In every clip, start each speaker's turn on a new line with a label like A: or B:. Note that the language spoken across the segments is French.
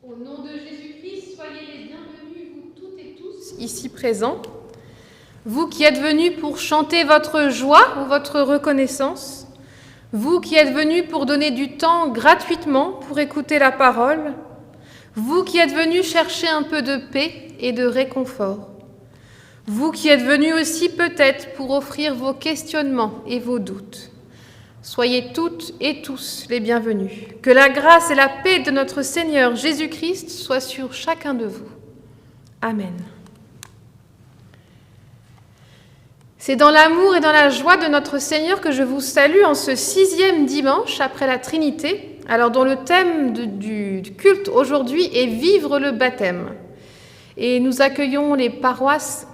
A: Au nom de Jésus-Christ, soyez les bienvenus, vous toutes et tous ici présents. Vous qui êtes venus pour chanter votre joie ou votre reconnaissance. Vous qui êtes venus pour donner du temps gratuitement pour écouter la parole. Vous qui êtes venus chercher un peu de paix et de réconfort. Vous qui êtes venus aussi peut-être pour offrir vos questionnements et vos doutes. Soyez toutes et tous les bienvenus. Que la grâce et la paix de notre Seigneur Jésus-Christ soient sur chacun de vous. Amen. C'est dans l'amour et dans la joie de notre Seigneur que je vous salue en ce 6e dimanche après la Trinité, alors dont le thème du culte aujourd'hui est « Vivre le baptême ». Et nous accueillons les paroissiens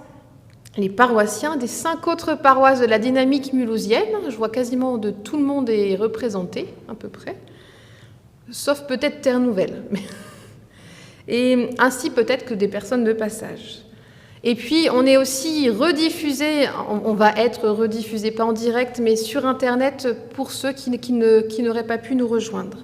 A: des 5 autres paroisses de la dynamique mulhousienne. Je vois quasiment de tout le monde est représenté, à peu près, sauf peut-être Terre Nouvelle. Et ainsi peut-être que des personnes de passage. Et puis on est aussi rediffusé, on va être rediffusé, pas en direct, mais sur Internet pour ceux qui n'auraient pas pu nous rejoindre.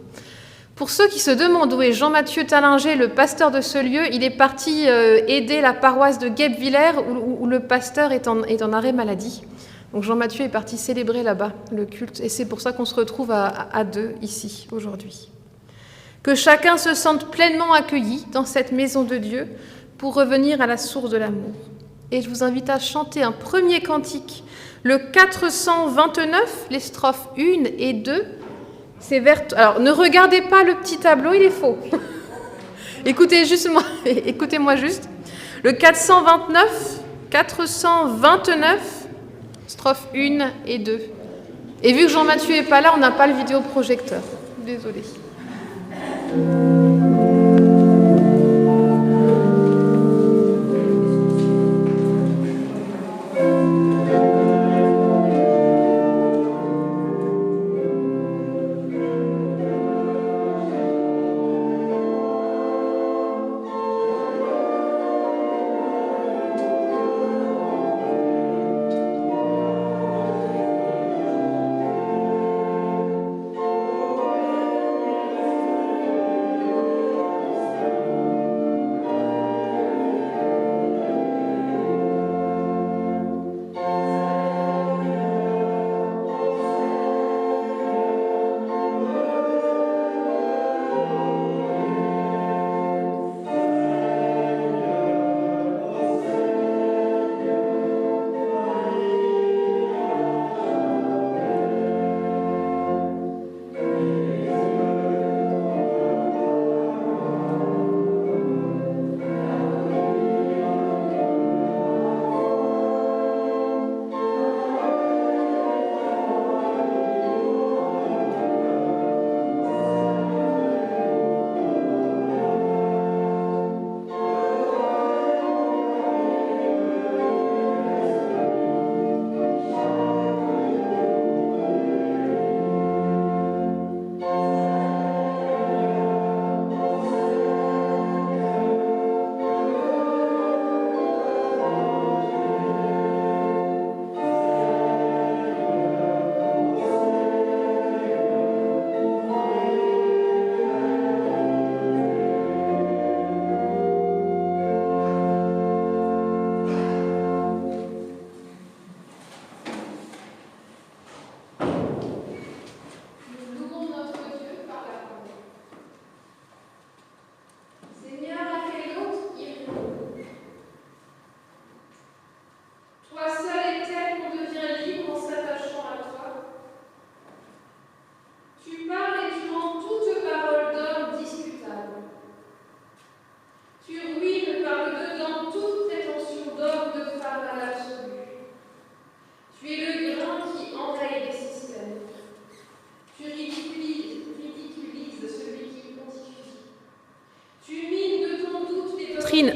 A: Pour ceux qui se demandent où est Jean-Mathieu Tallinger, le pasteur de ce lieu, il est parti aider la paroisse de Guebwiller où le pasteur est en arrêt maladie. Donc Jean-Mathieu est parti célébrer là-bas le culte et c'est pour ça qu'on se retrouve à deux ici aujourd'hui. Que chacun se sente pleinement accueilli dans cette maison de Dieu pour revenir à la source de l'amour. Et je vous invite à chanter un premier cantique, le 429, les strophes 1 et 2. C'est vert. Alors, ne regardez pas le petit tableau, il est faux. Écoutez-moi juste. Le 429, strophes 1 et 2. Et vu que Jean-Mathieu n'est pas là, on n'a pas le vidéoprojecteur. Désolée.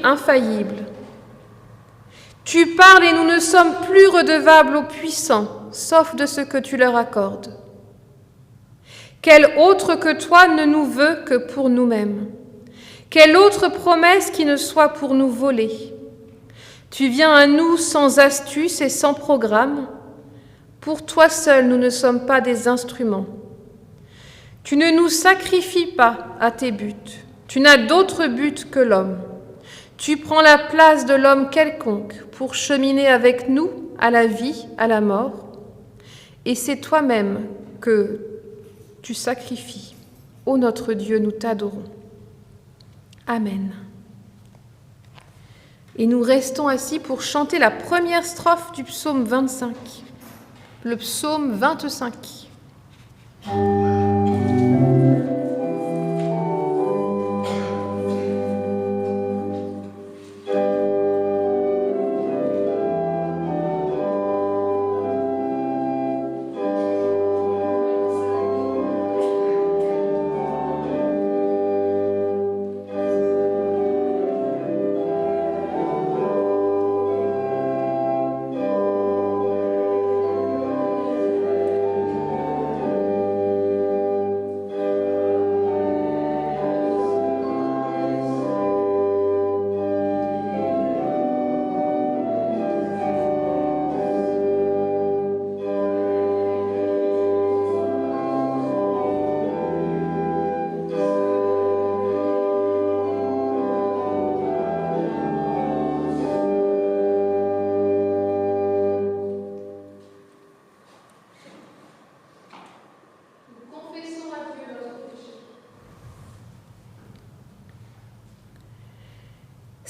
A: Infaillible. Tu parles et nous ne sommes plus redevables aux puissants, sauf de ce que tu leur accordes. Quel autre que toi ne nous veut que pour nous-mêmes? Quelle autre promesse qui ne soit pour nous voler? Tu viens à nous sans astuce et sans programme. Pour toi seul, nous ne sommes pas des instruments. Tu ne nous sacrifies pas à tes buts. Tu n'as d'autre but que l'homme. Tu prends la place de l'homme quelconque pour cheminer avec nous à la vie, à la mort. Et c'est toi-même que tu sacrifies. Ô notre Dieu, nous t'adorons. Amen. Et nous restons assis pour chanter la première strophe du psaume 25, le psaume 25.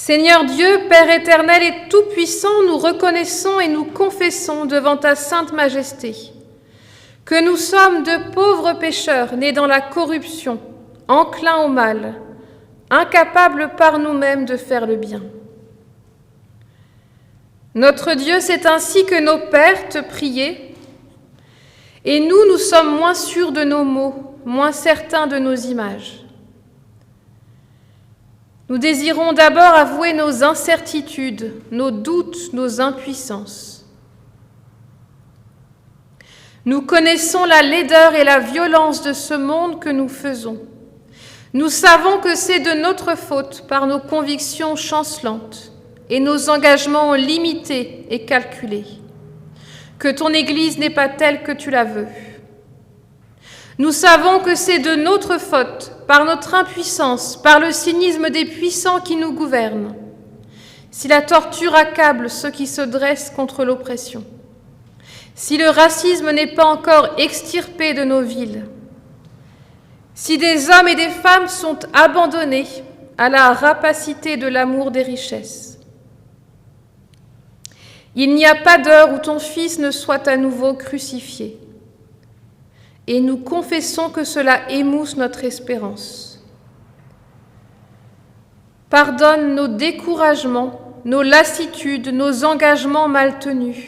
A: Seigneur Dieu, Père éternel et tout-puissant, nous reconnaissons et nous confessons devant ta sainte majesté que nous sommes de pauvres pécheurs nés dans la corruption, enclins au mal, incapables par nous-mêmes de faire le bien. Notre Dieu, c'est ainsi que nos pères te priaient, et nous sommes moins sûrs de nos mots, moins certains de nos images. Nous désirons d'abord avouer nos incertitudes, nos doutes, nos impuissances. Nous connaissons la laideur et la violence de ce monde que nous faisons. Nous savons que c'est de notre faute par nos convictions chancelantes et nos engagements limités et calculés, que ton Église n'est pas telle que tu la veux. Nous savons que c'est de notre faute, par notre impuissance, par le cynisme des puissants qui nous gouvernent, si la torture accable ceux qui se dressent contre l'oppression, si le racisme n'est pas encore extirpé de nos villes, si des hommes et des femmes sont abandonnés à la rapacité de l'amour des richesses. Il n'y a pas d'heure où ton Fils ne soit à nouveau crucifié. Et nous confessons que cela émousse notre espérance. Pardonne nos découragements, nos lassitudes, nos engagements mal tenus.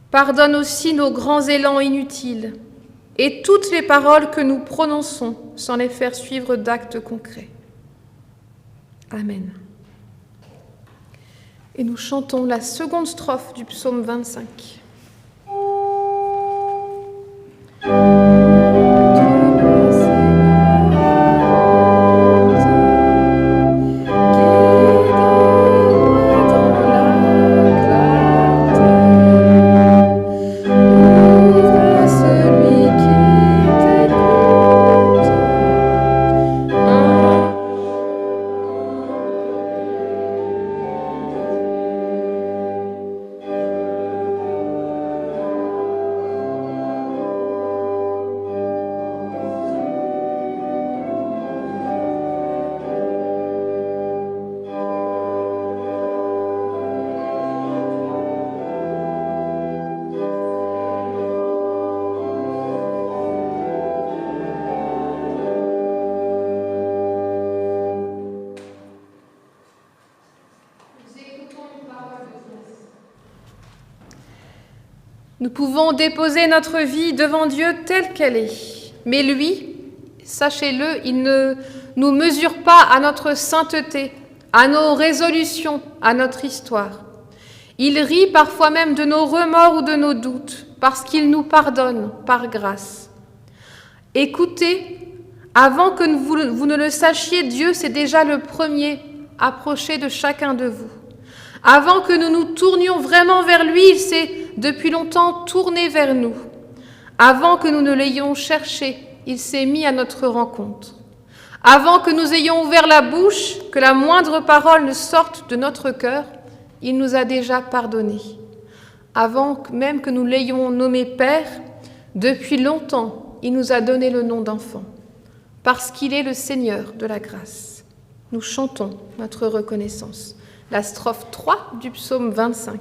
A: Pardonne aussi nos grands élans inutiles et toutes les paroles que nous prononçons sans les faire suivre d'actes concrets. Amen. Et nous chantons la seconde strophe du psaume 25. Nous pouvons déposer notre vie devant Dieu telle qu'elle est. Mais lui, sachez-le, il ne nous mesure pas à notre sainteté, à nos résolutions, à notre histoire. Il rit parfois même de nos remords ou de nos doutes, parce qu'il nous pardonne par grâce. Écoutez, avant que vous ne le sachiez, Dieu s'est déjà le premier approché de chacun de vous. Avant que nous nous tournions vraiment vers lui, il s'est depuis longtemps tourné vers nous. Avant que nous ne l'ayons cherché, il s'est mis à notre rencontre. Avant que nous ayons ouvert la bouche, que la moindre parole ne sorte de notre cœur, il nous a déjà pardonnés. Avant même que nous l'ayons nommé Père, depuis longtemps, il nous a donné le nom d'enfant, parce qu'il est le Seigneur de la grâce. Nous chantons notre reconnaissance. La strophe 3 du psaume 25.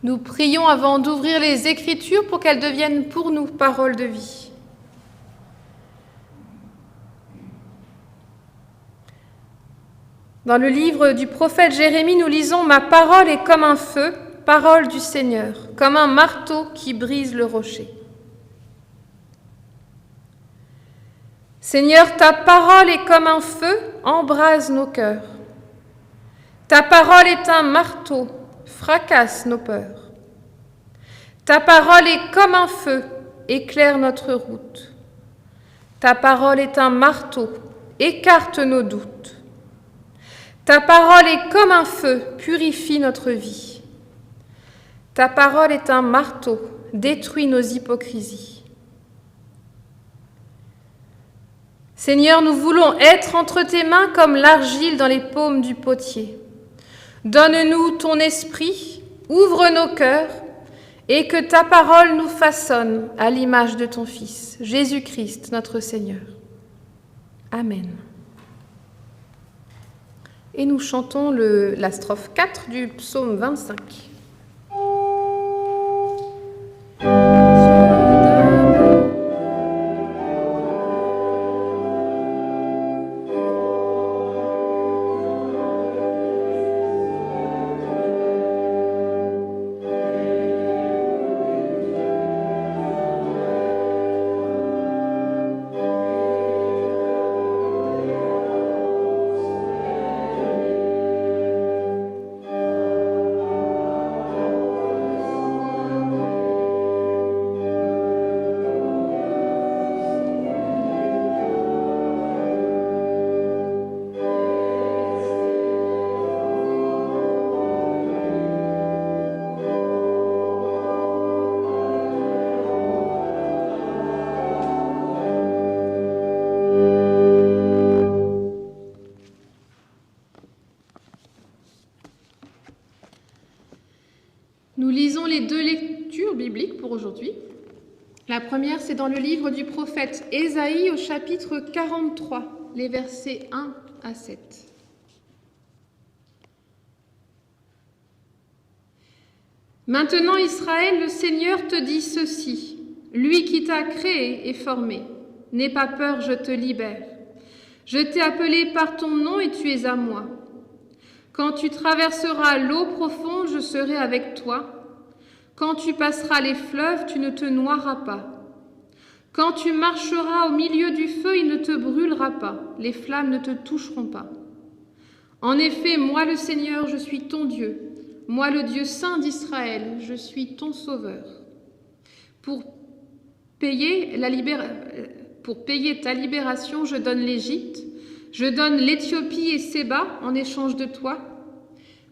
A: Nous prions avant d'ouvrir les Écritures pour qu'elles deviennent pour nous paroles de vie. Dans le livre du prophète Jérémie, nous lisons « Ma parole est comme un feu, parole du Seigneur, comme un marteau qui brise le rocher. » Seigneur, ta parole est comme un feu, embrase nos cœurs. Ta parole est un marteau, fracasse nos peurs. Ta parole est comme un feu, éclaire notre route. Ta parole est un marteau, écarte nos doutes. Ta parole est comme un feu, purifie notre vie. Ta parole est un marteau, détruit nos hypocrisies. Seigneur, nous voulons être entre tes mains comme l'argile dans les paumes du potier. Donne-nous ton esprit, ouvre nos cœurs, et que ta parole nous façonne à l'image de ton Fils, Jésus-Christ, notre Seigneur. Amen. Et nous chantons la strophe 4 du psaume 25. Nous lisons les deux lectures bibliques pour aujourd'hui. La première, c'est dans le livre du prophète Ésaïe au chapitre 43, les versets 1 à 7. Maintenant, Israël, le Seigneur te dit ceci, lui qui t'a créé et formé. N'aie pas peur, je te libère. Je t'ai appelé par ton nom et tu es à moi. Quand tu traverseras l'eau profonde, je serai avec toi. Quand tu passeras les fleuves, tu ne te noieras pas. Quand tu marcheras au milieu du feu, il ne te brûlera pas, les flammes ne te toucheront pas. En effet, moi le Seigneur, je suis ton Dieu, moi le Dieu saint d'Israël, je suis ton sauveur. Pour payer ta libération, je donne l'Égypte, je donne l'Éthiopie et Séba en échange de toi.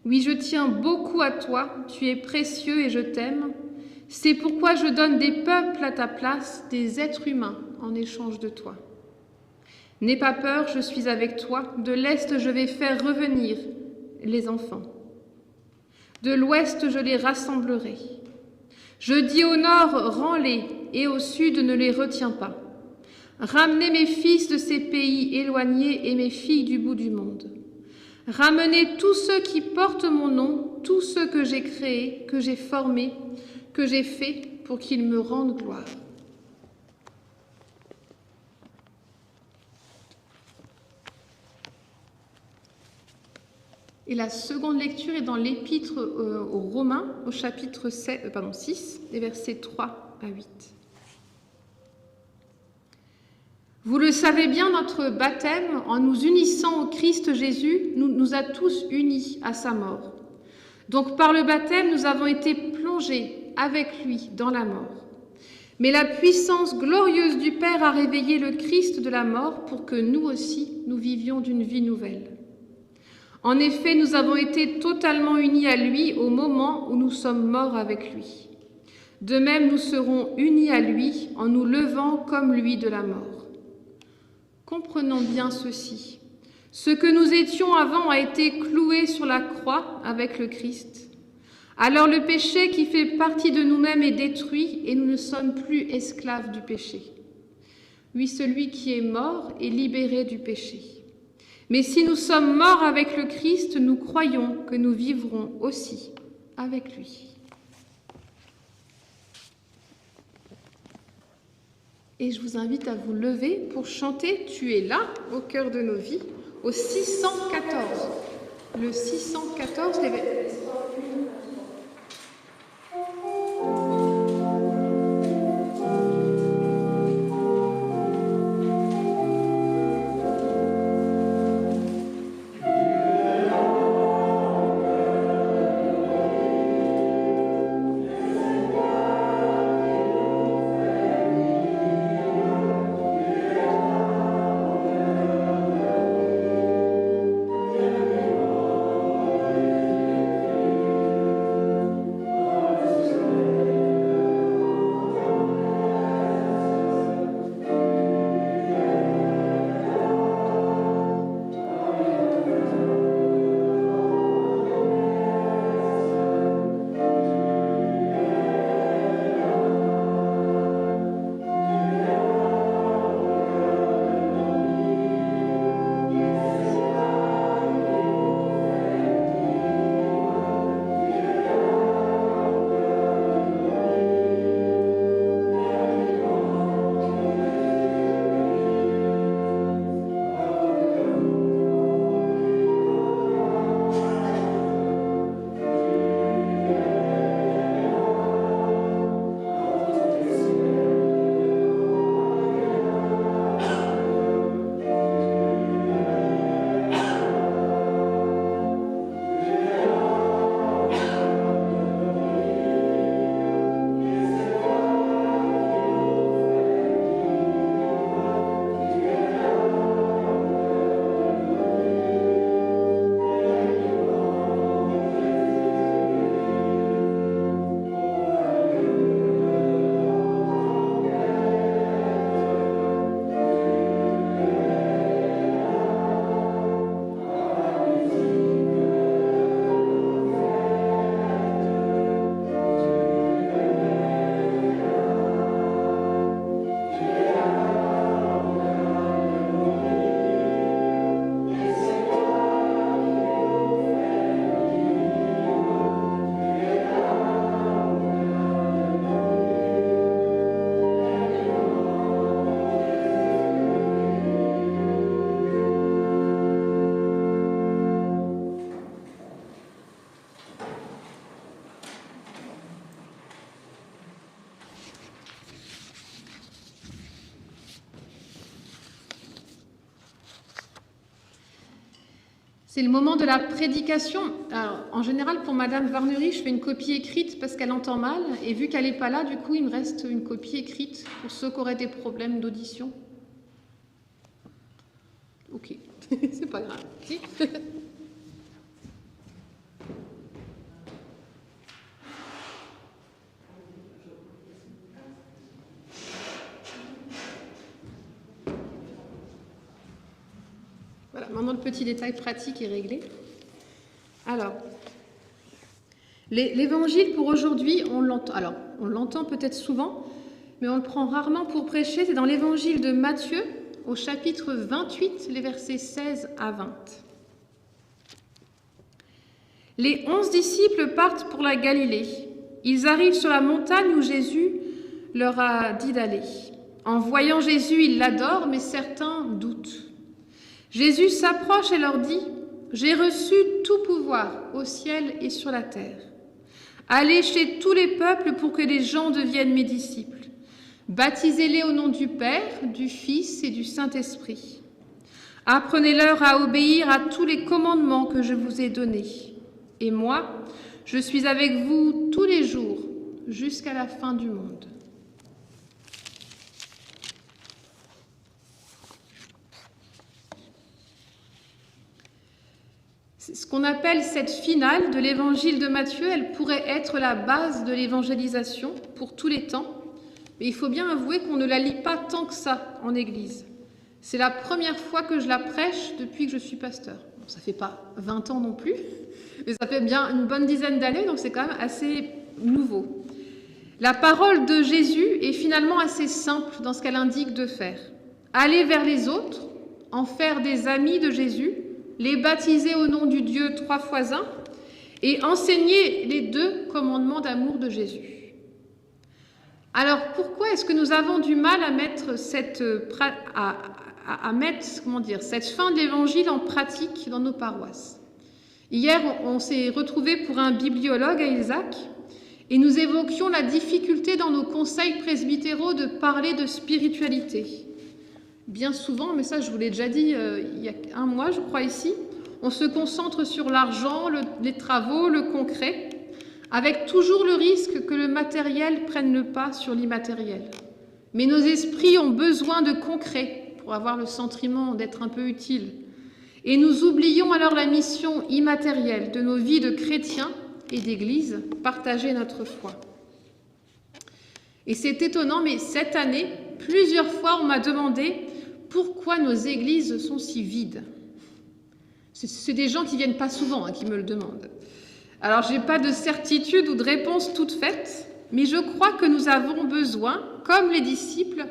A: Oui, je tiens beaucoup à toi, tu es précieux et je t'aime. C'est pourquoi je donne des peuples à ta place, des êtres humains en échange de toi. N'aie pas peur, je suis avec toi. De l'Est, je vais faire revenir les enfants. De l'Ouest, je les rassemblerai. Je dis au Nord, rends-les, et au Sud, ne les retiens pas. Ramenez mes fils de ces pays éloignés et mes filles du bout du monde. Ramenez tous ceux qui portent mon nom, tous ceux que j'ai créés, que j'ai formés, que j'ai faits pour qu'ils me rendent gloire. Et la seconde lecture est dans l'Épître aux Romains, au chapitre 6, les versets 3 à 8. Vous le savez bien, notre baptême, en nous unissant au Christ Jésus, nous a tous unis à sa mort. Donc par le baptême, nous avons été plongés avec lui dans la mort. Mais la puissance glorieuse du Père a réveillé le Christ de la mort pour que nous aussi, nous vivions d'une vie nouvelle. En effet, nous avons été totalement unis à lui au moment où nous sommes morts avec lui. De même, nous serons unis à lui en nous levant comme lui de la mort. Comprenons bien ceci. Ce que nous étions avant a été cloué sur la croix avec le Christ. Alors le péché qui fait partie de nous-mêmes est détruit et nous ne sommes plus esclaves du péché. Oui, celui qui est mort est libéré du péché. Mais si nous sommes morts avec le Christ, nous croyons que nous vivrons aussi avec lui. Et je vous invite à vous lever pour chanter « Tu es là, au cœur de nos vies » au 614. Le 614, c'est le moment de la prédication. Alors, en général, pour Madame Varnery, je fais une copie écrite parce qu'elle entend mal. Et vu qu'elle n'est pas là, du coup, il me reste une copie écrite pour ceux qui auraient des problèmes d'audition. Ok, c'est pas grave. Si. Voilà, maintenant le petit détail pratique est réglé. Alors, l'évangile pour aujourd'hui, on l'entend peut-être souvent, mais on le prend rarement pour prêcher. C'est dans l'évangile de Matthieu, au chapitre 28, les versets 16 à 20. Les 11 disciples partent pour la Galilée. Ils arrivent sur la montagne où Jésus leur a dit d'aller. En voyant Jésus, ils l'adorent, mais certains doutent. Jésus s'approche et leur dit « J'ai reçu tout pouvoir au ciel et sur la terre. Allez chez tous les peuples pour que les gens deviennent mes disciples. Baptisez-les au nom du Père, du Fils et du Saint-Esprit. Apprenez-leur à obéir à tous les commandements que je vous ai donnés. Et moi, je suis avec vous tous les jours jusqu'à la fin du monde. » Ce qu'on appelle cette finale de l'évangile de Matthieu, elle pourrait être la base de l'évangélisation pour tous les temps, mais il faut bien avouer qu'on ne la lit pas tant que ça en Église. C'est la première fois que je la prêche depuis que je suis pasteur. Bon, ça ne fait pas 20 ans non plus, mais ça fait bien une bonne dizaine d'années, donc c'est quand même assez nouveau. La parole de Jésus est finalement assez simple dans ce qu'elle indique de faire. Aller vers les autres, en faire des amis de Jésus, les baptiser au nom du Dieu 3 fois 1 et enseigner les 2 commandements d'amour de Jésus. Alors pourquoi est-ce que nous avons du mal à mettre cette fin de l'évangile en pratique dans nos paroisses? Hier, on s'est retrouvés pour un bibliologue à Ilzac et nous évoquions la difficulté dans nos conseils presbytéraux de parler de spiritualité. Bien souvent, mais ça je vous l'ai déjà dit il y a un mois je crois ici, on se concentre sur l'argent, les travaux, le concret, avec toujours le risque que le matériel prenne le pas sur l'immatériel. Mais nos esprits ont besoin de concret pour avoir le sentiment d'être un peu utile. Et nous oublions alors la mission immatérielle de nos vies de chrétiens et d'église, partager notre foi. Et c'est étonnant, mais cette année, plusieurs fois on m'a demandé pourquoi nos églises sont si vides. C'est des gens qui viennent pas souvent qui me le demandent. Alors, je n'ai pas de certitude ou de réponse toute faite, mais je crois que nous avons besoin, comme les disciples,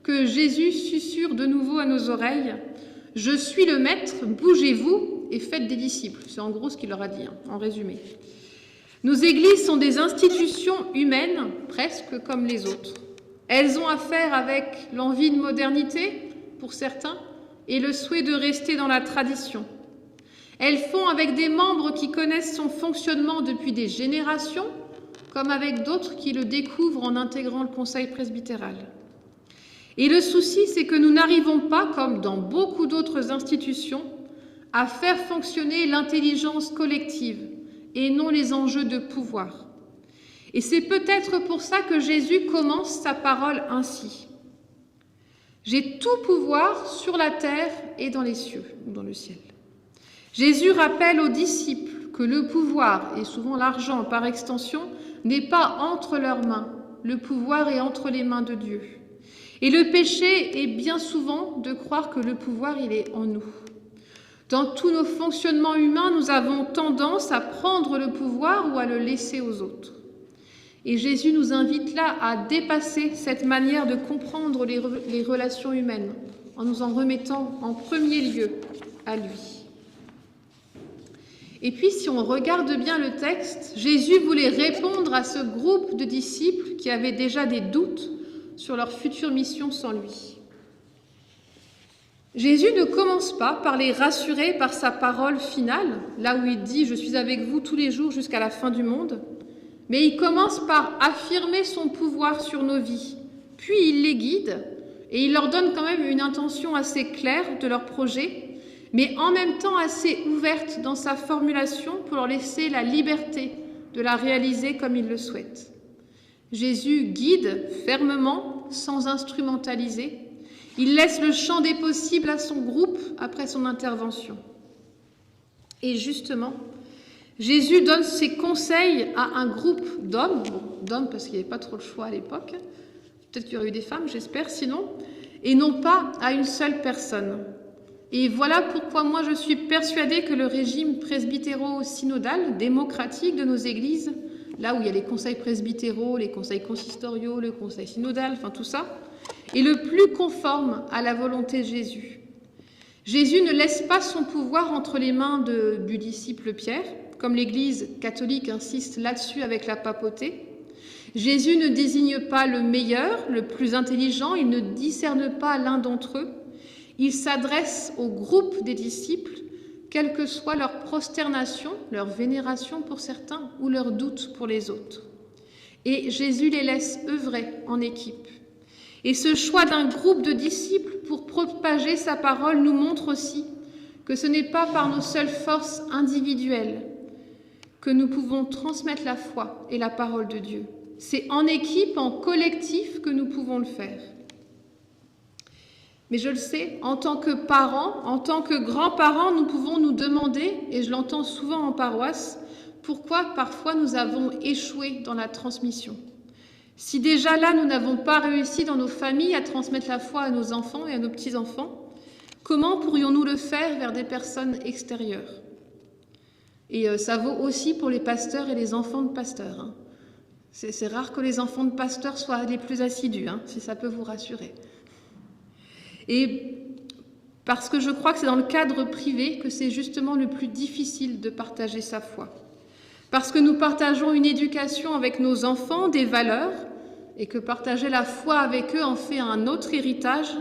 A: que Jésus susurre de nouveau à nos oreilles « Je suis le maître, bougez-vous et faites des disciples ». C'est en gros ce qu'il leur a dit, en résumé. Nos églises sont des institutions humaines, presque comme les autres. Elles ont affaire avec l'envie de modernité, pour certains, et le souhait de rester dans la tradition. Elles font avec des membres qui connaissent son fonctionnement depuis des générations, comme avec d'autres qui le découvrent en intégrant le conseil presbytéral. Et le souci, c'est que nous n'arrivons pas, comme dans beaucoup d'autres institutions, à faire fonctionner l'intelligence collective et non les enjeux de pouvoir. Et c'est peut-être pour ça que Jésus commence sa parole ainsi. « J'ai tout pouvoir sur la terre et dans les cieux, ou dans le ciel. » Jésus rappelle aux disciples que le pouvoir, et souvent l'argent par extension, n'est pas entre leurs mains. Le pouvoir est entre les mains de Dieu. Et le péché est bien souvent de croire que le pouvoir, il est en nous. Dans tous nos fonctionnements humains, nous avons tendance à prendre le pouvoir ou à le laisser aux autres. Et Jésus nous invite là à dépasser cette manière de comprendre les relations humaines en nous en remettant en premier lieu à lui. Et puis, si on regarde bien le texte, Jésus voulait répondre à ce groupe de disciples qui avaient déjà des doutes sur leur future mission sans lui. Jésus ne commence pas par les rassurer par sa parole finale, là où il dit « Je suis avec vous tous les jours jusqu'à la fin du monde », mais il commence par affirmer son pouvoir sur nos vies. Puis il les guide et il leur donne quand même une intention assez claire de leur projet, mais en même temps assez ouverte dans sa formulation pour leur laisser la liberté de la réaliser comme ils le souhaitent. Jésus guide fermement, sans instrumentaliser. Il laisse le champ des possibles à son groupe après son intervention. Et justement, Jésus donne ses conseils à un groupe d'hommes, d'hommes parce qu'il n'y avait pas trop le choix à l'époque, peut-être qu'il y aurait eu des femmes, j'espère, sinon, et non pas à une seule personne. Et voilà pourquoi moi je suis persuadée que le régime presbytéro-synodal, démocratique de nos églises, là où il y a les conseils presbytéraux, les conseils consistoriaux, le conseil synodal, enfin tout ça, est le plus conforme à la volonté de Jésus. Jésus ne laisse pas son pouvoir entre les mains du disciple Pierre, comme l'Église catholique insiste là-dessus avec la papauté. Jésus ne désigne pas le meilleur, le plus intelligent, il ne discerne pas l'un d'entre eux. Il s'adresse au groupe des disciples, quelle que soit leur prosternation, leur vénération pour certains ou leur doute pour les autres. Et Jésus les laisse œuvrer en équipe. Et ce choix d'un groupe de disciples pour propager sa parole nous montre aussi que ce n'est pas par nos seules forces individuelles que nous pouvons transmettre la foi et la parole de Dieu. C'est en équipe, en collectif que nous pouvons le faire. Mais je le sais, en tant que parents, en tant que grands-parents, nous pouvons nous demander, et je l'entends souvent en paroisse, pourquoi parfois nous avons échoué dans la transmission. Si déjà là, nous n'avons pas réussi dans nos familles à transmettre la foi à nos enfants et à nos petits-enfants, comment pourrions-nous le faire vers des personnes extérieures? Et ça vaut aussi pour les pasteurs et les enfants de pasteurs, hein. C'est rare que les enfants de pasteurs soient les plus assidus, hein, si ça peut vous rassurer. Et parce que je crois que c'est dans le cadre privé que c'est justement le plus difficile de partager sa foi. Parce que nous partageons une éducation avec nos enfants, des valeurs, et que partager la foi avec eux en fait un autre héritage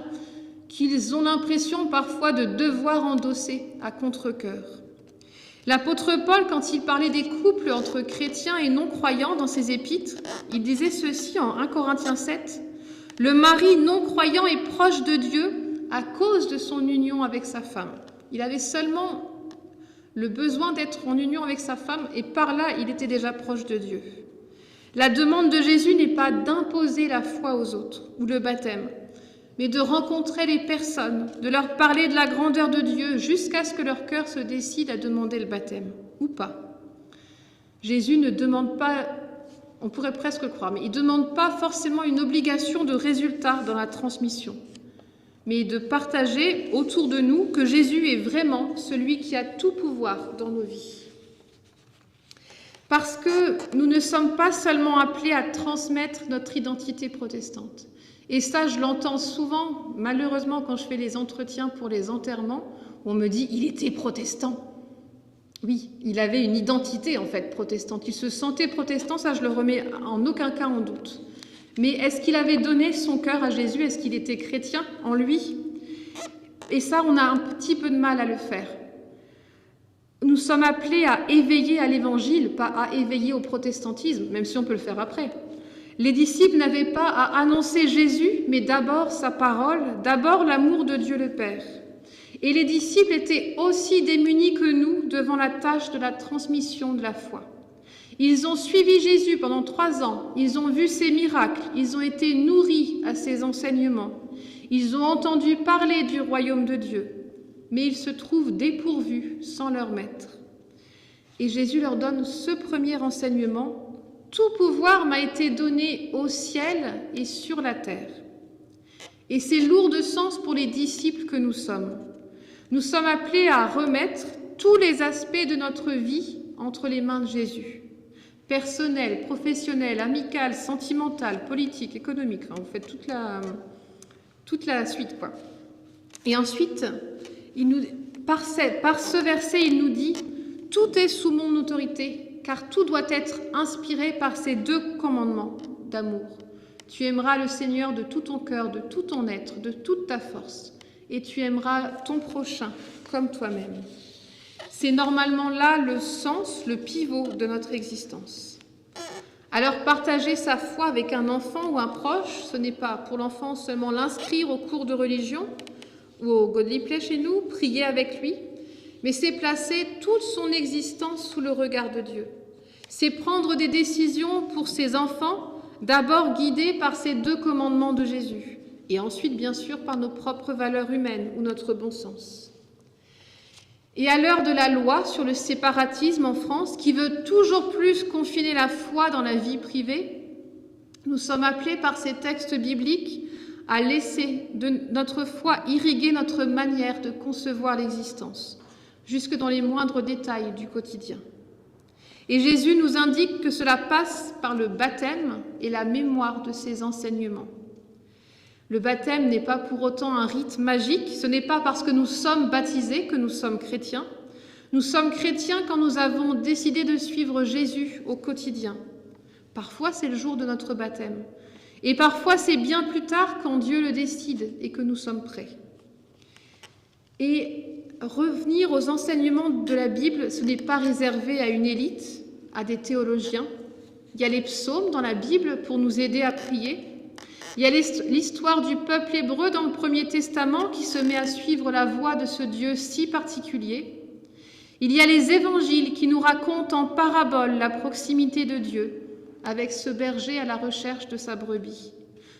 A: qu'ils ont l'impression parfois de devoir endosser à contre-cœur. L'apôtre Paul, quand il parlait des couples entre chrétiens et non-croyants dans ses épîtres, il disait ceci en 1 Corinthiens 7, « Le mari non-croyant est proche de Dieu à cause de son union avec sa femme. » Il avait seulement le besoin d'être en union avec sa femme et par là, il était déjà proche de Dieu. La demande de Jésus n'est pas d'imposer la foi aux autres ou le baptême, mais de rencontrer les personnes, de leur parler de la grandeur de Dieu jusqu'à ce que leur cœur se décide à demander le baptême, ou pas. Jésus ne demande pas, on pourrait presque le croire, mais il ne demande pas forcément une obligation de résultat dans la transmission, mais de partager autour de nous que Jésus est vraiment celui qui a tout pouvoir dans nos vies. Parce que nous ne sommes pas seulement appelés à transmettre notre identité protestante. Et ça, je l'entends souvent, malheureusement, quand je fais les entretiens pour les enterrements, on me dit « il était protestant ». Oui, il avait une identité, en fait, protestante. Il se sentait protestant, ça, je le remets en aucun cas en doute. Mais est-ce qu'il avait donné son cœur à Jésus? Est-ce qu'il était chrétien en lui? Et ça, on a un petit peu de mal à le faire. Nous sommes appelés à éveiller à l'Évangile, pas à éveiller au protestantisme, même si on peut le faire après. Les disciples n'avaient pas à annoncer Jésus, mais d'abord sa parole, d'abord l'amour de Dieu le Père. Et les disciples étaient aussi démunis que nous devant la tâche de la transmission de la foi. Ils ont suivi Jésus pendant 3 ans, ils ont vu ses miracles, ils ont été nourris à ses enseignements, ils ont entendu parler du royaume de Dieu, mais ils se trouvent dépourvus sans leur maître. Et Jésus leur donne ce premier enseignement: « Tout pouvoir m'a été donné au ciel et sur la terre. » Et c'est lourd de sens pour les disciples que nous sommes. Nous sommes appelés à remettre tous les aspects de notre vie entre les mains de Jésus. Personnel, professionnel, amical, sentimental, politique, économique. Enfin, vous faites toute la suite, quoi. Et ensuite, par ce verset, il nous dit « Tout est sous mon autorité ». Car tout doit être inspiré par ces 2 commandements d'amour. Tu aimeras le Seigneur de tout ton cœur, de tout ton être, de toute ta force, et tu aimeras ton prochain comme toi-même. C'est normalement là le sens, le pivot de notre existence. Alors partager sa foi avec un enfant ou un proche, ce n'est pas pour l'enfant seulement l'inscrire au cours de religion ou au Godly Play chez nous, prier avec lui, mais c'est placer toute son existence sous le regard de Dieu. C'est prendre des décisions pour ses enfants, d'abord guidés par ces 2 commandements de Jésus, et ensuite, bien sûr, par nos propres valeurs humaines ou notre bon sens. Et à l'heure de la loi sur le séparatisme en France, qui veut toujours plus confiner la foi dans la vie privée, nous sommes appelés par ces textes bibliques à laisser notre foi irriguer notre manière de concevoir l'existence, jusque dans les moindres détails du quotidien. Et Jésus nous indique que cela passe par le baptême et la mémoire de ces enseignements. Le baptême n'est pas pour autant un rite magique, ce n'est pas parce que nous sommes baptisés que nous sommes chrétiens. Nous sommes chrétiens quand nous avons décidé de suivre Jésus au quotidien. Parfois, c'est le jour de notre baptême. Et parfois, c'est bien plus tard quand Dieu le décide et que nous sommes prêts. Et revenir aux enseignements de la Bible, ce n'est pas réservé à une élite, à des théologiens. Il y a les psaumes dans la Bible pour nous aider à prier. Il y a l'histoire du peuple hébreu dans le Premier Testament qui se met à suivre la voie de ce Dieu si particulier. Il y a les évangiles qui nous racontent en parabole la proximité de Dieu avec ce berger à la recherche de sa brebis,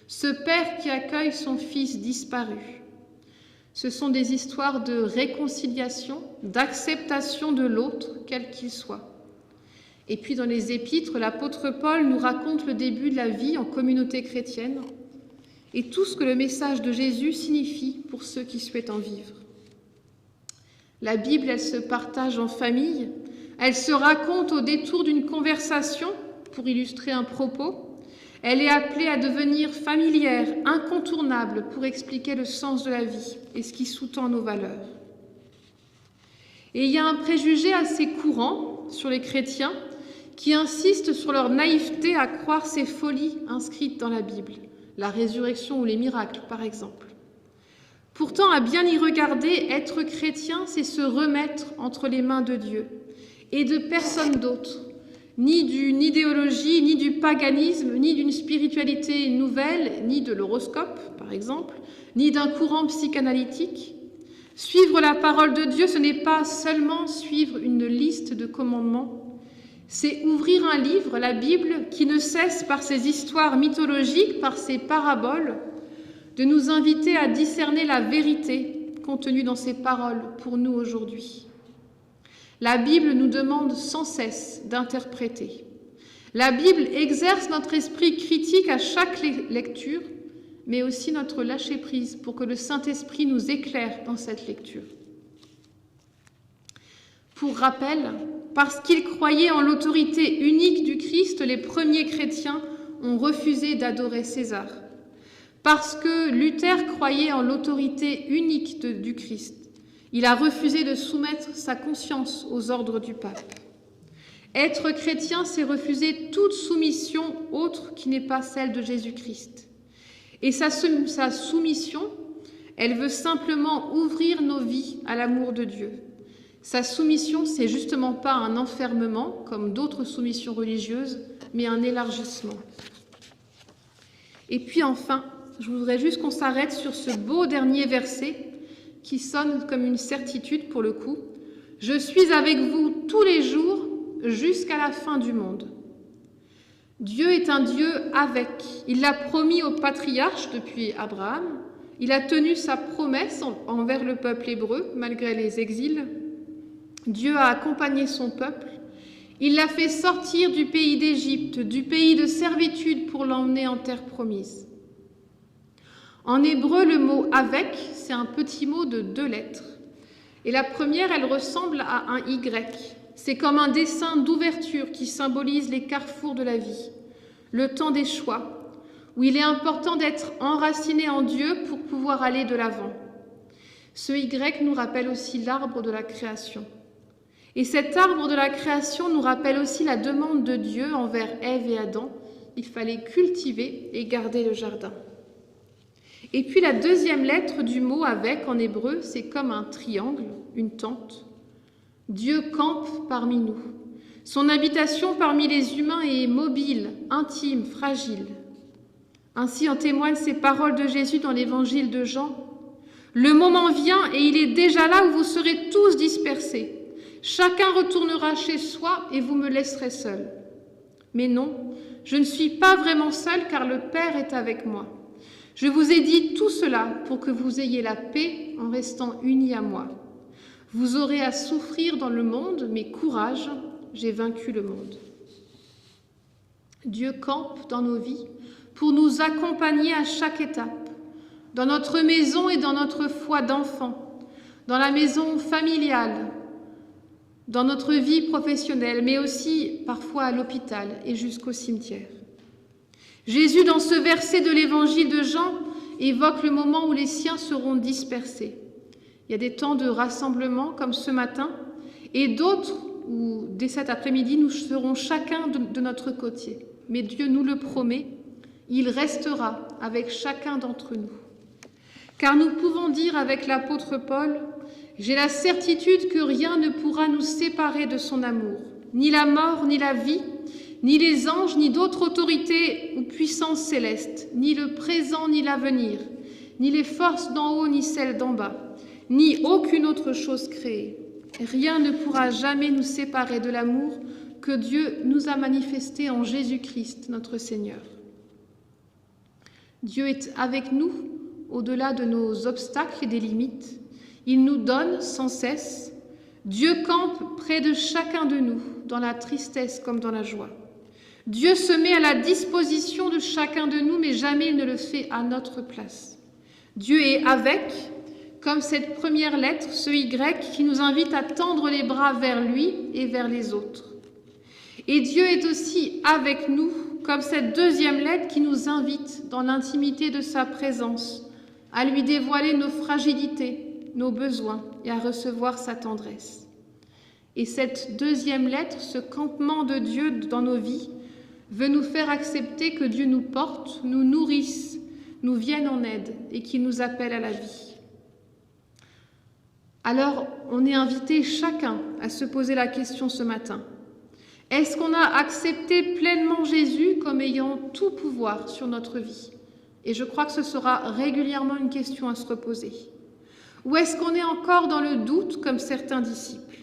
A: ce père qui accueille son fils disparu. Ce sont des histoires de réconciliation, d'acceptation de l'autre, quel qu'il soit. Et puis dans les épîtres, l'apôtre Paul nous raconte le début de la vie en communauté chrétienne et tout ce que le message de Jésus signifie pour ceux qui souhaitent en vivre. La Bible, elle se partage en famille, elle se raconte au détour d'une conversation pour illustrer un propos. Elle est appelée à devenir familière, incontournable pour expliquer le sens de la vie et ce qui sous-tend nos valeurs. Et il y a un préjugé assez courant sur les chrétiens qui insistent sur leur naïveté à croire ces folies inscrites dans la Bible, la résurrection ou les miracles par exemple. Pourtant, à bien y regarder, être chrétien, c'est se remettre entre les mains de Dieu et de personne d'autre, ni d'une idéologie, ni du paganisme, ni d'une spiritualité nouvelle, ni de l'horoscope, par exemple, ni d'un courant psychanalytique. Suivre la parole de Dieu, ce n'est pas seulement suivre une liste de commandements, c'est ouvrir un livre, la Bible, qui ne cesse par ses histoires mythologiques, par ses paraboles, de nous inviter à discerner la vérité contenue dans ces paroles pour nous aujourd'hui. La Bible nous demande sans cesse d'interpréter. La Bible exerce notre esprit critique à chaque lecture, mais aussi notre lâcher-prise pour que le Saint-Esprit nous éclaire dans cette lecture. Pour rappel, parce qu'ils croyaient en l'autorité unique du Christ, les premiers chrétiens ont refusé d'adorer César. Parce que Luther croyait en l'autorité unique du Christ, il a refusé de soumettre sa conscience aux ordres du pape. Être chrétien, c'est refuser toute soumission autre qui n'est pas celle de Jésus-Christ. Et sa soumission, elle veut simplement ouvrir nos vies à l'amour de Dieu. Sa soumission, c'est justement pas un enfermement, comme d'autres soumissions religieuses, mais un élargissement. Et puis enfin, je voudrais juste qu'on s'arrête sur ce beau dernier verset qui sonne comme une certitude pour le coup. « Je suis avec vous tous les jours jusqu'à la fin du monde. » Dieu est un Dieu avec. Il l'a promis aux patriarches depuis Abraham. Il a tenu sa promesse envers le peuple hébreu malgré les exils. Dieu a accompagné son peuple. Il l'a fait sortir du pays d'Égypte, du pays de servitude pour l'emmener en terre promise. En hébreu, le mot « avec », c'est un petit mot de 2 lettres. Et la première, elle ressemble à un « Y ». C'est comme un dessin d'ouverture qui symbolise les carrefours de la vie, le temps des choix, où il est important d'être enraciné en Dieu pour pouvoir aller de l'avant. Ce Y nous rappelle aussi l'arbre de la création. Et cet arbre de la création nous rappelle aussi la demande de Dieu envers Ève et Adam. Il fallait cultiver et garder le jardin. Et puis la deuxième lettre du mot « avec » en hébreu, c'est comme un triangle, une tente. Dieu campe parmi nous. Son habitation parmi les humains est mobile, intime, fragile. Ainsi en témoignent ces paroles de Jésus dans l'évangile de Jean. « Le moment vient et il est déjà là où vous serez tous dispersés. Chacun retournera chez soi et vous me laisserez seul. Mais non, je ne suis pas vraiment seul car le Père est avec moi. Je vous ai dit tout cela pour que vous ayez la paix en restant unis à moi. Vous aurez à souffrir dans le monde, mais courage, j'ai vaincu le monde. » Dieu campe dans nos vies pour nous accompagner à chaque étape, dans notre maison et dans notre foi d'enfant, dans la maison familiale, dans notre vie professionnelle, mais aussi parfois à l'hôpital et jusqu'au cimetière. Jésus, dans ce verset de l'évangile de Jean, évoque le moment où les siens seront dispersés. Il y a des temps de rassemblement comme ce matin et d'autres où dès cet après-midi nous serons chacun de notre côté. Mais Dieu nous le promet, il restera avec chacun d'entre nous. Car nous pouvons dire avec l'apôtre Paul, « J'ai la certitude que rien ne pourra nous séparer de son amour, ni la mort, ni la vie, ni les anges, ni d'autres autorités ou puissances célestes, ni le présent, ni l'avenir, ni les forces d'en haut, ni celles d'en bas, ni aucune autre chose créée. Rien ne pourra jamais nous séparer de l'amour que Dieu nous a manifesté en Jésus-Christ, notre Seigneur. » Dieu est avec nous au-delà de nos obstacles et des limites. Il nous donne sans cesse. Dieu campe près de chacun de nous, dans la tristesse comme dans la joie. Dieu se met à la disposition de chacun de nous, mais jamais il ne le fait à notre place. Dieu est avec, comme cette première lettre, ce Y, qui nous invite à tendre les bras vers lui et vers les autres. Et Dieu est aussi avec nous, comme cette deuxième lettre qui nous invite, dans l'intimité de sa présence, à lui dévoiler nos fragilités, nos besoins et à recevoir sa tendresse. Et cette deuxième lettre, ce campement de Dieu dans nos vies, veut nous faire accepter que Dieu nous porte, nous nourrisse, nous vienne en aide et qu'il nous appelle à la vie. Alors, on est invité chacun à se poser la question ce matin. Est-ce qu'on a accepté pleinement Jésus comme ayant tout pouvoir sur notre vie? Et je crois que ce sera régulièrement une question à se reposer. Ou est-ce qu'on est encore dans le doute comme certains disciples?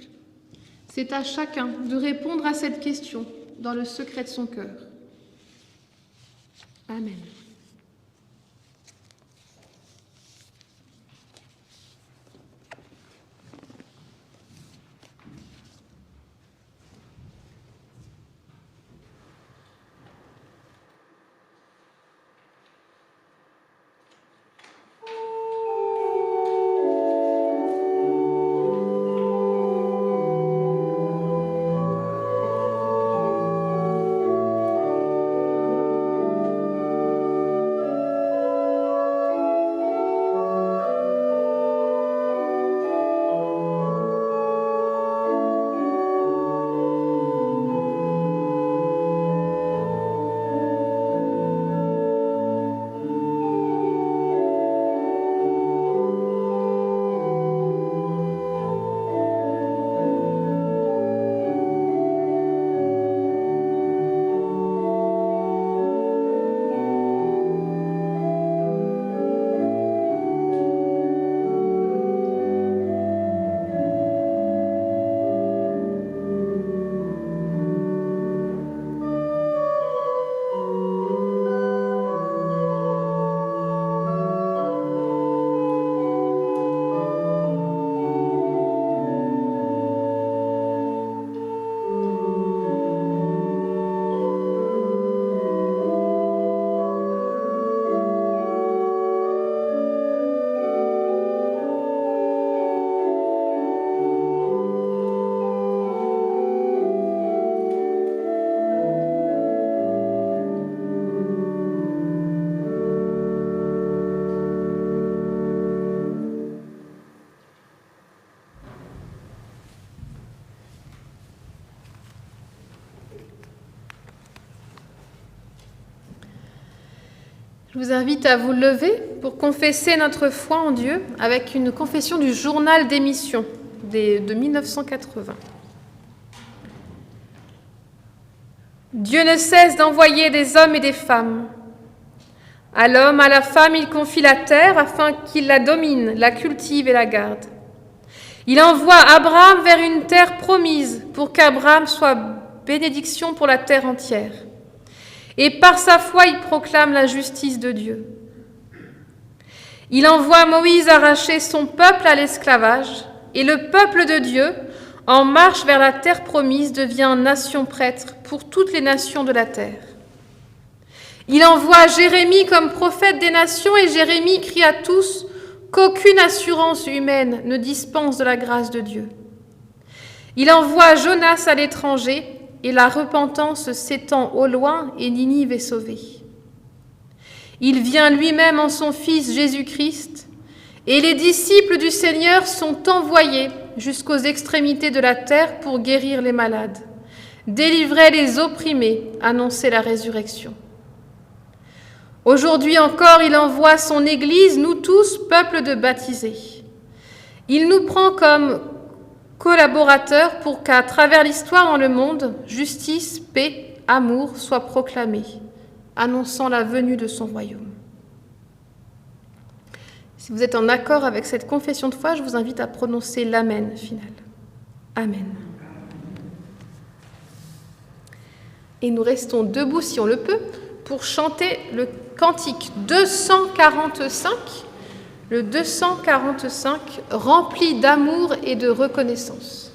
A: C'est à chacun de répondre à cette question dans le secret de son cœur. Amen. Je vous invite à vous lever pour confesser notre foi en Dieu avec une confession du journal d'émission de 1980. Dieu ne cesse d'envoyer des hommes et des femmes. À l'homme, à la femme, il confie la terre afin qu'il la domine, la cultive et la garde. Il envoie Abraham vers une terre promise pour qu'Abraham soit bénédiction pour la terre entière. Et par sa foi, il proclame la justice de Dieu. Il envoie Moïse arracher son peuple à l'esclavage, et le peuple de Dieu, en marche vers la terre promise, devient nation prêtre pour toutes les nations de la terre. Il envoie Jérémie comme prophète des nations, et Jérémie crie à tous qu'aucune assurance humaine ne dispense de la grâce de Dieu. Il envoie Jonas à l'étranger, et la repentance s'étend au loin, et Ninive est sauvée. Il vient lui-même en son Fils Jésus-Christ, et les disciples du Seigneur sont envoyés jusqu'aux extrémités de la terre pour guérir les malades, délivrer les opprimés, annoncer la résurrection. Aujourd'hui encore, il envoie son Église, nous tous, peuple de baptisés. Il nous prend comme collaborateurs pour qu'à travers l'histoire dans le monde, justice, paix, amour soient proclamés, annonçant la venue de son royaume. Si vous êtes en accord avec cette confession de foi, je vous invite à prononcer l'Amen final. Amen. Et nous restons debout, si on le peut, pour chanter le cantique 245, le 245, rempli d'amour et de reconnaissance.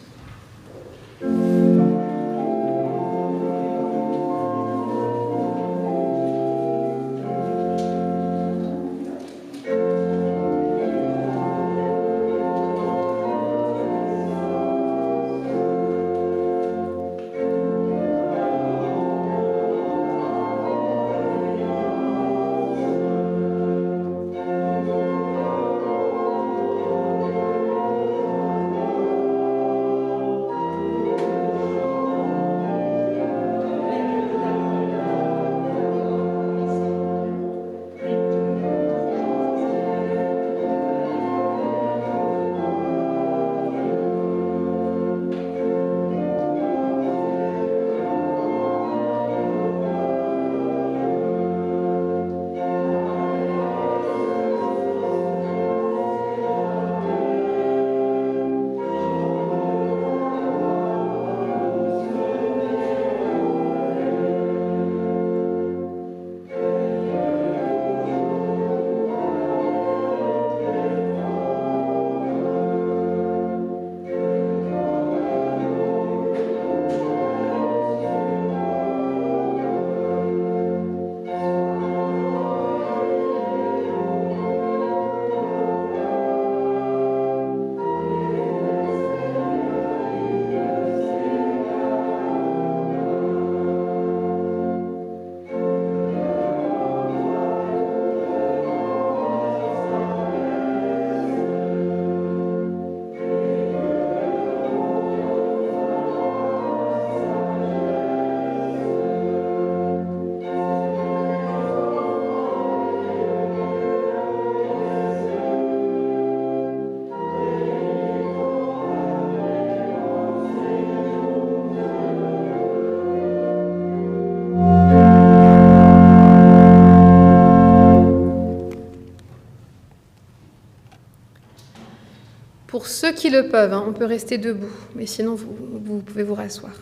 A: Pour ceux qui le peuvent, on peut rester debout, mais sinon vous pouvez vous rasseoir.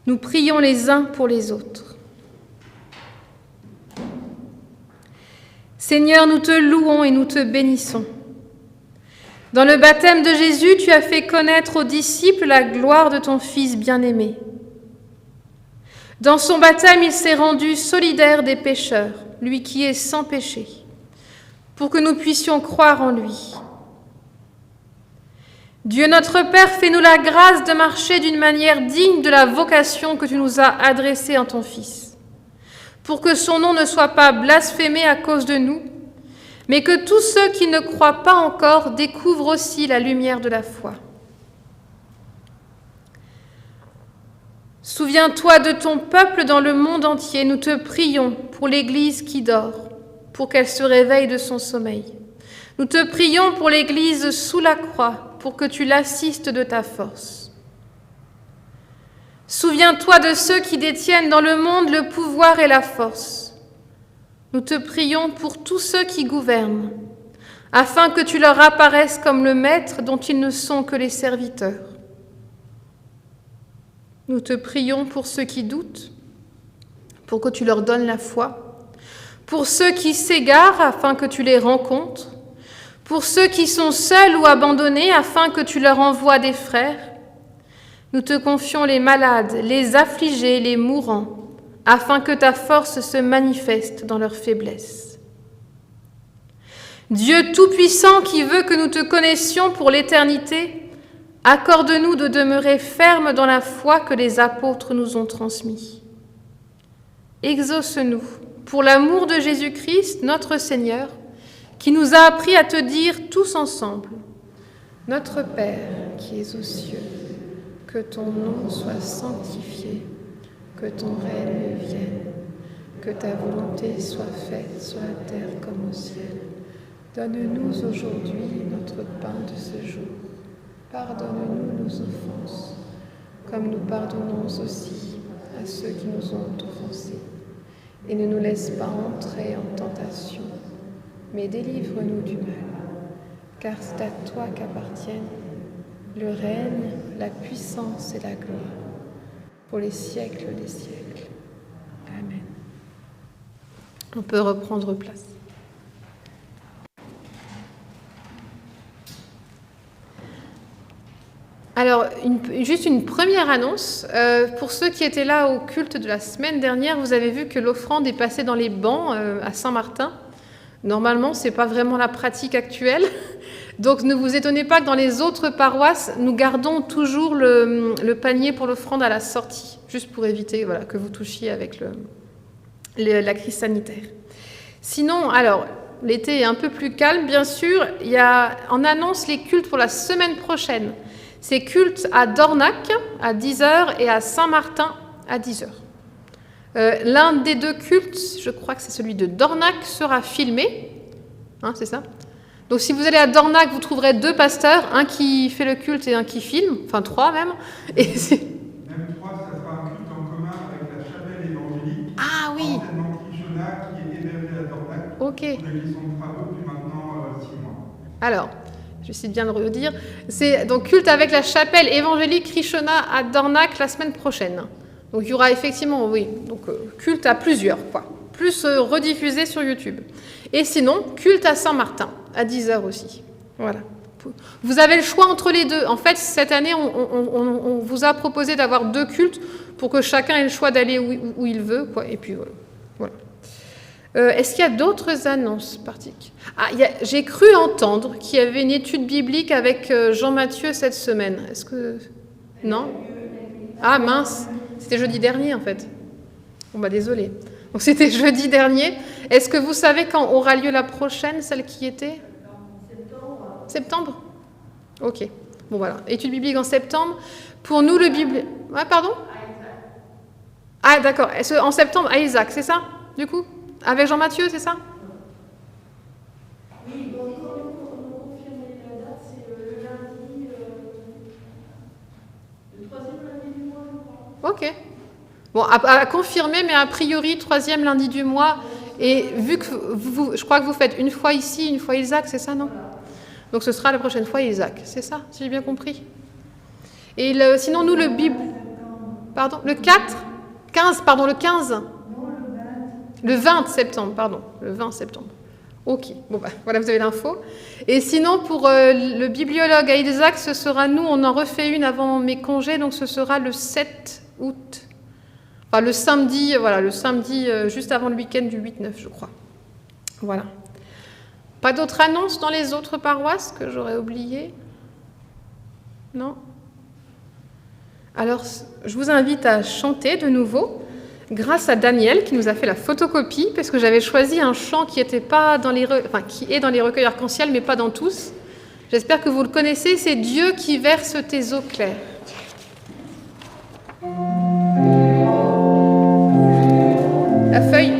A: Nous prions les uns pour les autres. Seigneur, nous te louons et nous te bénissons. Dans le baptême de Jésus, tu as fait connaître aux disciples la gloire de ton Fils bien-aimé. Dans son baptême, il s'est rendu solidaire des pécheurs, lui qui est sans péché, pour que nous puissions croire en lui. Dieu notre Père, fais-nous la grâce de marcher d'une manière digne de la vocation que tu nous as adressée en ton Fils, pour que son nom ne soit pas blasphémé à cause de nous, mais que tous ceux qui ne croient pas encore découvrent aussi la lumière de la foi. Souviens-toi de ton peuple dans le monde entier, nous te prions pour l'Église qui dort, pour qu'elle se réveille de son sommeil. Nous te prions pour l'Église sous la croix, pour que tu l'assistes de ta force. Souviens-toi de ceux qui détiennent dans le monde le pouvoir et la force. Nous te prions pour tous ceux qui gouvernent, afin que tu leur apparaisses comme le Maître dont ils ne sont que les serviteurs. Nous te prions pour ceux qui doutent, pour que tu leur donnes la foi, pour ceux qui s'égarent, afin que tu les rencontres, pour ceux qui sont seuls ou abandonnés, afin que tu leur envoies des frères. Nous te confions les malades, les affligés, les mourants, afin que ta force se manifeste dans leur faiblesse. Dieu Tout-Puissant qui veut que nous te connaissions pour l'éternité, Accorde-nous de demeurer fermes dans la foi que les apôtres nous ont transmise. Exauce-nous, pour l'amour de Jésus-Christ, notre Seigneur, qui nous a appris à te dire tous ensemble, Notre Père qui es aux cieux, que ton nom soit sanctifié, que ton règne vienne, que ta volonté soit faite sur la terre comme au ciel. Donne-nous aujourd'hui notre pain de ce jour. Pardonne-nous nos offenses, comme nous pardonnons aussi à ceux qui nous ont offensés. Et ne nous laisse pas entrer en tentation, mais délivre-nous du mal. Car c'est à toi qu'appartiennent le règne, la puissance et la gloire, pour les siècles des siècles. Amen. On peut reprendre place. Alors, juste une première annonce. Pour ceux qui étaient là au culte de la semaine dernière, vous avez vu que l'offrande est passée dans les bancs à Saint-Martin. Normalement, ce n'est pas vraiment la pratique actuelle. Donc, ne vous étonnez pas que dans les autres paroisses, nous gardons toujours le panier pour l'offrande à la sortie, juste pour éviter que vous touchiez avec la crise sanitaire. Sinon, alors, l'été est un peu plus calme, bien sûr. On annonce les cultes pour la semaine prochaine. C'est culte à Dornac à 10h et à Saint-Martin à 10h. L'un des deux cultes, je crois que c'est celui de Dornac, sera filmé. Hein, c'est ça ? Donc si vous allez à Dornac, vous trouverez deux pasteurs, un qui fait le culte et un qui filme, enfin 3 même. Et
B: même 3, ça sera un culte en commun avec la chapelle évangélique.
A: Ah oui.
B: Anciennement Krishna, qui est hébergée à Dornac.
A: Ok.
B: Pour la gestion de travaux depuis maintenant 6 mois.
A: Alors, je vais essayer de bien le redire. C'est donc culte avec la chapelle évangélique Krishna à Dornac la semaine prochaine. Donc il y aura effectivement, oui, donc culte à plusieurs, quoi. Plus rediffusé sur YouTube. Et sinon, culte à Saint-Martin, à 10h aussi. Voilà. Vous avez le choix entre les deux. En fait, cette année, on vous a proposé d'avoir 2 cultes pour que chacun ait le choix d'aller où il veut, quoi. Et puis voilà. Est-ce qu'il y a d'autres annonces particulières ? J'ai cru entendre qu'il y avait une étude biblique avec Jean Mathieu cette semaine. Est-ce que... Non ? Ah mince, c'était jeudi dernier en fait. Bon bah désolé. Donc c'était jeudi dernier. Est-ce que vous savez quand aura lieu la prochaine, celle qui était ? Septembre ? Ok. Bon voilà, étude biblique en septembre. Pour nous le Bible... Ah pardon ? Ah d'accord, en septembre à Isaac, c'est ça du coup ? Avec Jean Mathieu, c'est ça ?
C: Oui, bon, quand on confirme la date, c'est le lundi, le 3e lundi du mois, je crois.
A: Ok. Bon, à confirmer, mais a priori, 3e lundi du mois. Et vu que je crois que vous faites une fois ici, une fois Isaac, c'est ça, non ? Donc ce sera la prochaine fois Isaac, c'est ça, si j'ai bien compris. Et sinon, nous, le Bible... Pardon, le 4 ? 15, pardon, le 15 ? Le 20 septembre, pardon. Le 20 septembre. Ok. Bon, bah, voilà, vous avez l'info. Et sinon, pour le bibliologue à Isaac, ce sera nous, on en refait une avant mes congés, donc ce sera le 7 août. Enfin, le samedi, juste avant le week-end du 8-9, je crois. Voilà. Pas d'autres annonces dans les autres paroisses que j'aurais oubliées ? Non ? Alors, je vous invite à chanter de nouveau. Grâce à Daniel qui nous a fait la photocopie, parce que j'avais choisi un chant qui est dans les recueils arc-en-ciel, mais pas dans tous. J'espère que vous le connaissez, c'est Dieu qui verse tes eaux claires. La feuille.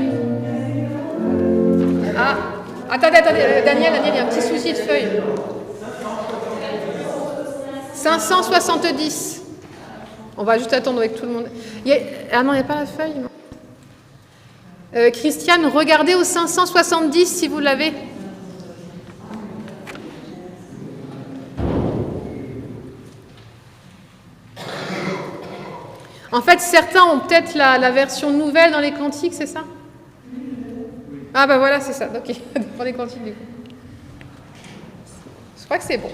A: Ah, attendez, Daniel, il y a un petit souci de feuille. 570. On va juste attendre avec tout le monde. Ah non, il n'y a pas la feuille. Christiane, regardez au 570 si vous l'avez. En fait, certains ont peut-être la version nouvelle dans les cantiques, c'est ça ? Ah bah voilà, c'est ça. Ok, dans les cantiques du coup. Je crois que c'est bon.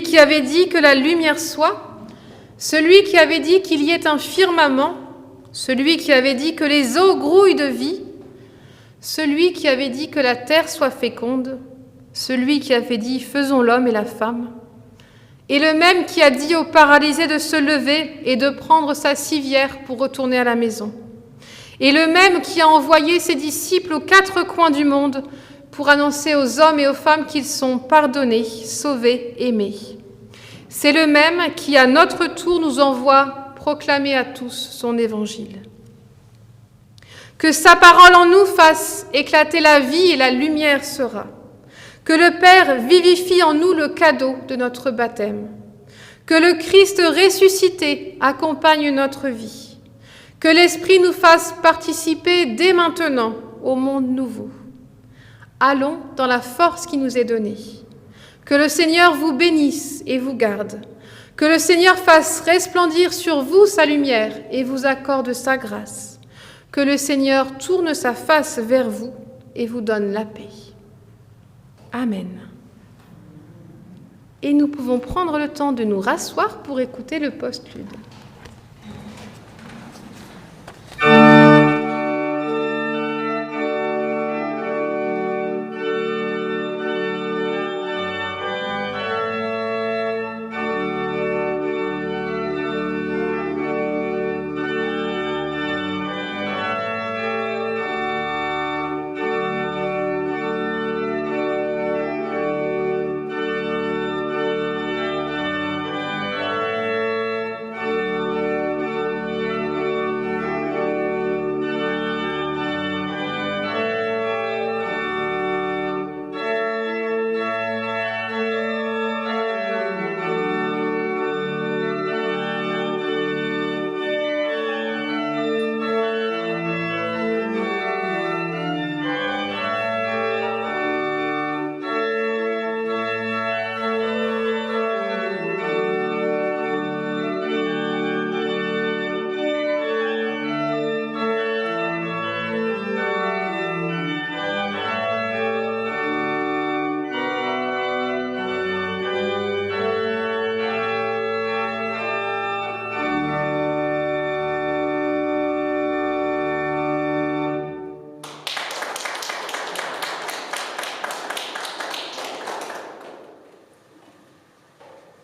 A: qui avait dit que la lumière soit, celui qui avait dit qu'il y ait un firmament, celui qui avait dit que les eaux grouillent de vie, celui qui avait dit que la terre soit féconde, celui qui avait dit « faisons l'homme et la femme », et le même qui a dit au paralysé de se lever et de prendre sa civière pour retourner à la maison, et le même qui a envoyé ses disciples aux 4 coins du monde pour annoncer aux hommes et aux femmes qu'ils sont pardonnés, sauvés, aimés. C'est le même qui, à notre tour, nous envoie proclamer à tous son évangile. Que sa parole en nous fasse éclater la vie et la lumière sera. Que le Père vivifie en nous le cadeau de notre baptême. Que le Christ ressuscité accompagne notre vie. Que l'Esprit nous fasse participer dès maintenant au monde nouveau. Allons dans la force qui nous est donnée. Que le Seigneur vous bénisse et vous garde. Que le Seigneur fasse resplendir sur vous sa lumière et vous accorde sa grâce. Que le Seigneur tourne sa face vers vous et vous donne la paix. Amen. Et nous pouvons prendre le temps de nous rasseoir pour écouter le postlude.